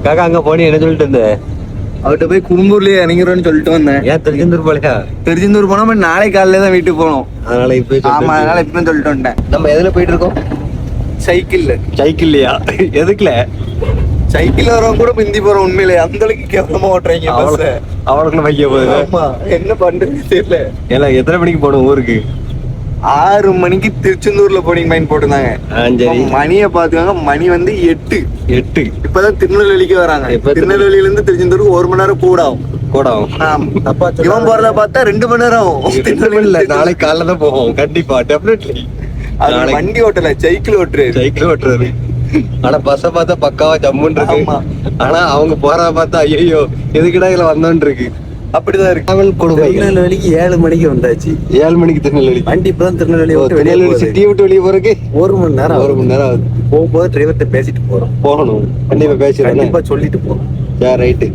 காக்கா அங்க போனி என்ன சொல்லிட்டு இருந்த? அவர்கிட்ட போய் குறும்பூர்லயே இறங்கிறோன்னு சொல்லிட்டு வந்தேன். ஏன் திருச்செந்தூர் போலையா? திருச்செந்தூர் போனா நாளை காலையில தான் வீட்டுக்கு போனோம். அதனால இப்ப ஆமா, அதனால இப்ப சொல்லிட்டு வந்துட்டேன். நம்ம எதுல போயிட்டு இருக்கோம்? சைக்கிள்ல. சைக்கிள்லயா? எதுக்குல? சைக்கிள் வரவங்க கூட பிந்தி போறோம். உண்மையிலே அந்த அளவுக்கு கேவலமா ஓட்டுறீங்க பஸ். அவளுக்குள்ள வைக்க போகுது. ஆமா, என்ன பண்றது தெரியல. ஏன்னா எத்தனை மணிக்கு போகணும் ஊருக்கு? 6 மணிக்கு திருச்செந்தூர்ல போர்டிங் பாயிண்ட் போட்டுருந்தாங்க. சரி. மணியை பாத்துக்காங்க, மணி வந்து 8. இப்பதான் திருநெல்வேலிக்கு வராங்க. திருநெல்வேலியில இருந்து திருச்செந்தூருக்கு 1 மணி நேரம் கூட ஆகும். இவன் போறத பார்த்தா 2 மணி நேரம் ஆகும். நாளைக்கு காலைல தான் போவோம் கண்டிப்பா, டெஃபினெட்லி. வண்டி ஓட்டல, சைக்கிள் ஓட்டுறாரு. ஆனா பஸ்ஸ பார்த்தா பக்காவா ஜம்முன்னு இருக்கு. ஆனா அவங்க போறத பார்த்தா ஐயோ எதுக்கிடா இதுல வந்தோன்னு இருக்கு. அப்படிதான் இருக்கு. திருநெல்வேலிக்கு 7 மணிக்கு வந்தாச்சு. 7 மணிக்கு திருநெல்வேலி வண்டி இப்பதான் திருநெல்வேலி சிட்டியை விட்டு வெளியே போறதுக்கு 1 மணி நேரம் ஆகுது. போகும்போது டிரைவர்கிட்ட பேசிட்டு போகணும். கண்டிப்பா பேசி கண்டிப்பா சொல்லிட்டு போகணும். ரைட்டு.